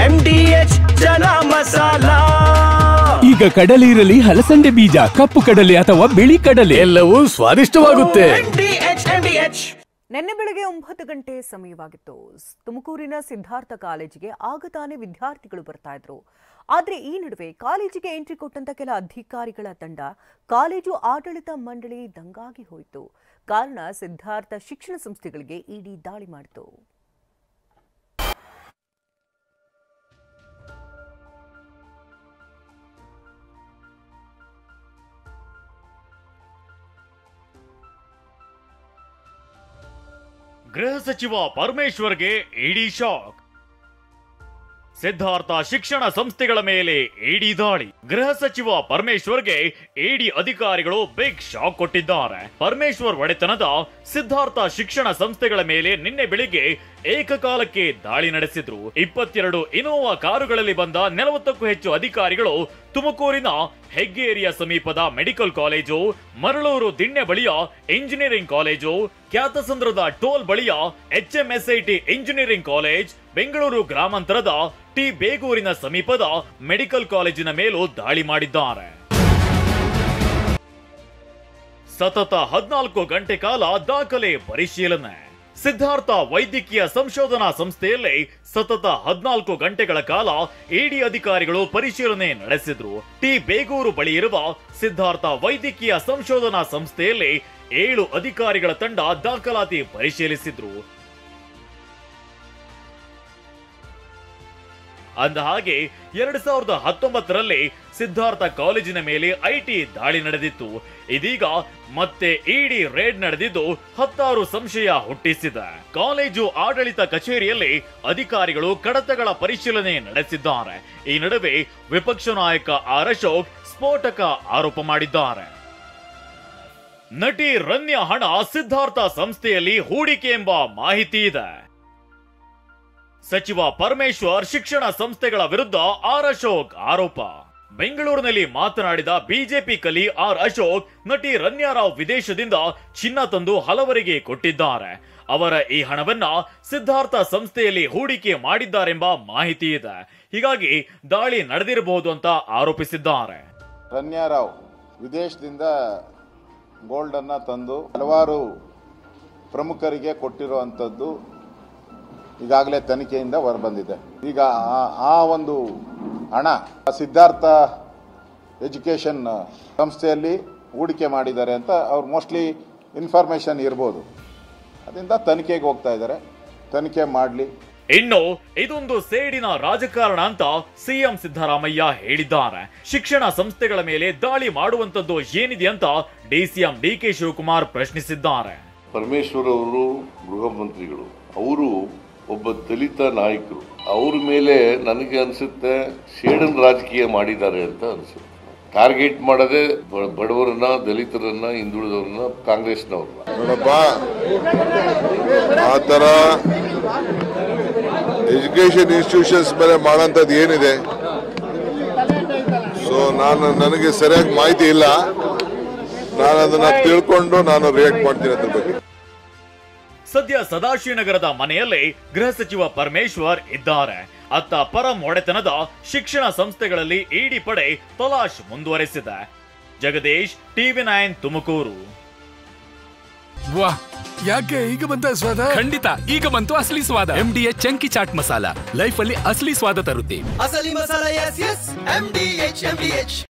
MDH ಜನ ಮಸಾಲಾ. ಈಗ ಕಡಲೆ ಇರಲಿ, ಹಲಸಂದೆ ಬೀಜ, ಕಪ್ಪು ಕಡಲೆ ಅಥವಾ ಬಿಳಿ ಕಡಲೆ, ಎಲ್ಲವೂ ಸ್ವಾದಿಷ್ಟವಾಗುತ್ತೆ. MDH. ನಿನ್ನೆ ಬೆಳಗ್ಗೆ 9 ಗಂಟೆ ಸಮಯವಾಗಿತ್ತು. ತುಮಕೂರಿನ ಸಿದ್ಧಾರ್ಥ ಕಾಲೇಜಿಗೆ ಆಗತಾನೆ ವಿದ್ಯಾರ್ಥಿಗಳು ಬರ್ತಾ ಇದ್ರು. ಆದರೆ ಈ ನಡುವೆ ಕಾಲೇಜಿಗೆ ಎಂಟ್ರಿ ಕೊಟ್ಟಂತ ಕೆಲ ಅಧಿಕಾರಿಗಳ ತಂಡ ಕಾಲೇಜು ಆಡಳಿತ ಮಂಡಳಿ ದಂಗಾಗಿ ಹೋಯಿತು. ಕಾರಣ ಸಿದ್ಧಾರ್ಥ ಶಿಕ್ಷಣ ಸಂಸ್ಥೆಗಳಿಗೆ ಇಡಿ ದಾಳಿ ಮಾಡಿತು. ಗೃಹ ಸಚಿವ ಪರಮೇಶ್ವರ್ಗೆ ಇಡಿ ಶಾಕ್. ಸಿದ್ಧಾರ್ಥ ಶಿಕ್ಷಣ ಸಂಸ್ಥೆಗಳ ಮೇಲೆ ಇಡಿ ದಾಳಿ. ಗೃಹ ಸಚಿವ ಪರಮೇಶ್ವರ್ಗೆ ಇಡಿ ಅಧಿಕಾರಿಗಳು ಬಿಗ್ ಶಾಕ್ ಕೊಟ್ಟಿದ್ದಾರೆ. ಪರಮೇಶ್ವರ್ ಒಡೆತನದ ಸಿದ್ಧಾರ್ಥ ಶಿಕ್ಷಣ ಸಂಸ್ಥೆಗಳ ಮೇಲೆ ನಿನ್ನೆ ಬೆಳಿಗ್ಗೆ ಏಕಕಾಲಕ್ಕೆ ದಾಳಿ ನಡೆಸಿದ್ರು. 22 ಇನೋವಾ ಕಾರುಗಳಲ್ಲಿ ಬಂದ 40ಕ್ಕೂ ಹೆಚ್ಚು ಅಧಿಕಾರಿಗಳು ತುಮಕೂರಿನ ಹೆಗ್ಗೇರಿಯ ಸಮೀಪದ ಮೆಡಿಕಲ್ ಕಾಲೇಜು, ಮರಳೂರು ದಿಣ್ಣೆ ಬಳಿಯ ಇಂಜಿನಿಯರಿಂಗ್ ಕಾಲೇಜು, ಕ್ಯಾತಸಂದ್ರದ ಟೋಲ್ ಬಳಿಯ HMSIT ಇಂಜಿನಿಯರಿಂಗ್ ಕಾಲೇಜ್, ಬೆಂಗಳೂರು ಗ್ರಾಮಾಂತರದ ಟಿ ಬೇಗೂರಿನ ಸಮೀಪದ ಮೆಡಿಕಲ್ ಕಾಲೇಜಿನ ಮೇಲೂ ದಾಳಿ ಮಾಡಿದ್ದಾರೆ. ಸತತ 14 ಗಂಟೆ ಕಾಲ ದಾಖಲೆ ಪರಿಶೀಲನೆ. ಸಿದ್ಧಾರ್ಥ ವೈದ್ಯಕೀಯ ಸಂಶೋಧನಾ ಸಂಸ್ಥೆಯಲ್ಲಿ ಸತತ 14 ಗಂಟೆಗಳ ಕಾಲ ಇಡಿ ಅಧಿಕಾರಿಗಳು ಪರಿಶೀಲನೆ ನಡೆಸಿದ್ರು. ಟಿ ಬೇಗೂರು ಬಳಿ ಇರುವ ಸಿದ್ಧಾರ್ಥ ವೈದ್ಯಕೀಯ ಸಂಶೋಧನಾ ಸಂಸ್ಥೆಯಲ್ಲಿ 7 ಅಧಿಕಾರಿಗಳ ತಂಡ ದಾಖಲಾತಿ ಪರಿಶೀಲಿಸಿದ್ರು. ಅಂದಹಾಗೆ 2019ರಲ್ಲಿ ಸಿದ್ಧಾರ್ಥ ಕಾಲೇಜಿನ ಮೇಲೆ ಐಟಿ ದಾಳಿ ನಡೆದಿತ್ತು. ಇದೀಗ ಮತ್ತೆ ಇಡಿ ರೇಡ್ ನಡೆದಿದ್ದು 10 ಸಂಶಯ ಹುಟ್ಟಿಸಿದೆ. ಕಾಲೇಜು ಆಡಳಿತ ಕಚೇರಿಯಲ್ಲಿ ಅಧಿಕಾರಿಗಳು ಕಡತಗಳ ಪರಿಶೀಲನೆ ನಡೆಸಿದ್ದಾರೆ. ಈ ನಡುವೆ ವಿಪಕ್ಷ ನಾಯಕ ಆರ್ ಅಶೋಕ್ ಸ್ಫೋಟಕ ಆರೋಪ ಮಾಡಿದ್ದಾರೆ. ನಟಿ ರಮ್ಯಾ ಹಣ ಸಿದ್ಧಾರ್ಥ ಸಂಸ್ಥೆಯಲ್ಲಿ ಹೂಡಿಕೆ ಎಂಬ ಮಾಹಿತಿ ಇದೆ. ಸಚಿವ ಪರಮೇಶ್ವರ್ ಶಿಕ್ಷಣ ಸಂಸ್ಥೆಗಳ ವಿರುದ್ಧ ಆರ್ ಅಶೋಕ್ ಆರೋಪ. ಬೆಂಗಳೂರಿನಲ್ಲಿ ಮಾತನಾಡಿದ ಬಿಜೆಪಿ ಕಲಿ ಆರ್ ಅಶೋಕ್, ನಟಿ ರಮ್ಯಾ ರಾವ್ ವಿದೇಶದಿಂದ ಚಿನ್ನ ತಂದು ಹಲವರಿಗೆ ಕೊಟ್ಟಿದ್ದಾರೆ. ಅವರ ಈ ಹಣವನ್ನ ಸಿದ್ಧಾರ್ಥ ಸಂಸ್ಥೆಯಲ್ಲಿ ಹೂಡಿಕೆ ಮಾಡಿದ್ದಾರೆಂಬ ಮಾಹಿತಿ ಇದೆ. ಹೀಗಾಗಿ ದಾಳಿ ನಡೆದಿರಬಹುದು ಅಂತ ಆರೋಪಿಸಿದ್ದಾರೆ. ರಮ್ಯಾ ರಾವ್ ವಿದೇಶದಿಂದ ಗೋಲ್ಡ್ ಅನ್ನ ತಂದು ಹಲವಾರು ಪ್ರಮುಖರಿಗೆ ಕೊಟ್ಟಿರುವಂತದ್ದು ಈಗಾಗಲೇ ತನಿಖೆಯಿಂದ ಹೊರಬಂದಿದೆ. ಈಗ ಆ ಒಂದು ಹಣ ಸಿದ್ಧಾರ್ಥ ಎಜುಕೇಷನ್ ಸಂಸ್ಥೆಯಲ್ಲಿ ಹೂಡಿಕೆ ಮಾಡಿದ್ದಾರೆ ಅಂತ ಅವ್ರು ಮೋಸ್ಟ್ಲಿ ಇನ್ಫಾರ್ಮೇಶನ್ ಇರ್ಬೋದು. ಅದರಿಂದ ತನಿಖೆಗೆ ಹೋಗ್ತಾ ಇದ್ದಾರೆ, ತನಿಖೆ ಮಾಡಲಿ. ಇನ್ನು ಇದೊಂದು ಸೇಡಿನ ರಾಜಕಾರಣ ಅಂತ ಸಿಎಂ ಸಿದ್ದರಾಮಯ್ಯ ಹೇಳಿದ್ದಾರೆ. ಶಿಕ್ಷಣ ಸಂಸ್ಥೆಗಳ ಮೇಲೆ ದಾಳಿ ಮಾಡುವಂತದ್ದು ಏನಿದೆ ಅಂತ ಡಿಸಿಎಂ ಡಿಕೆ ಶಿವಕುಮಾರ್ ಪ್ರಶ್ನಿಸಿದ್ದಾರೆ. ಪರಮೇಶ್ವರ್ ಅವರು ಗೃಹ ಮಂತ್ರಿಗಳು, ಅವರು ಒಬ್ಬ ದಲಿತ ನಾಯಕರು, ಅವ್ರ ಮೇಲೆ ನನಗೆ ಅನ್ಸುತ್ತೆ ಸೇಡನ್ ರಾಜಕೀಯ ಮಾಡಿದ್ದಾರೆ ಅಂತ ಅನ್ಸುತ್ತೆ. ಟಾರ್ಗೆಟ್ ಮಾಡದೆ ಬಡವರನ್ನ, ದಲಿತರನ್ನ, ಹಿಂದುಳಿದವ್ರನ್ನ, ಕಾಂಗ್ರೆಸ್ನವ್ರನ್ನ. ನೋಡಪ್ಪ, ಆ ಥರ ಎಜುಕೇಶನ್ ಇನ್ಸ್ಟಿಟ್ಯೂಷನ್ಸ್ ಮೇಲೆ ಮಾಡೋಂಥದ್ದು ಏನಿದೆ, ಸೊ ನನಗೆ ಸರಿಯಾಗಿ ಮಾಹಿತಿ ಇಲ್ಲ. ನಾನು ಅದನ್ನ ತಿಳ್ಕೊಂಡು ನಾನು ರಿಯಾಕ್ಟ್ ಮಾಡ್ತೀನಿ ಅದ್ರ ಬಗ್ಗೆ. ಸದ್ಯ ಸದಾಶಿವನಗರದ ಮನೆಯಲ್ಲಿ ಗೃಹ ಸಚಿವ ಪರಮೇಶ್ವರ್ ಇದ್ದಾರೆ. ಅತ್ತ ಪರಂ ಒಡೆತನದ ಶಿಕ್ಷಣ ಸಂಸ್ಥೆಗಳಲ್ಲಿ ಇಡಿ ಪಡೆ ತಲಾಶ್ ಮುಂದುವರೆಸಿದೆ. ಜಗದೀಶ್, TV9 ತುಮಕೂರು. ವಾಹ್, ಯಾಕೆ ಈಗ ಬಂತ ಸ್ವಾದ? ಖಂಡಿತ ಈಗ ಬಂತು ಅಸಲಿ ಸ್ವಾದ. MDH chunky chaat masala life ಅಲ್ಲಿ ಅಸಲಿ ಸ್ವಾದ ತರುತ್ತೆ. ಅಸಲಿ ಮಸಾಲ, MDH.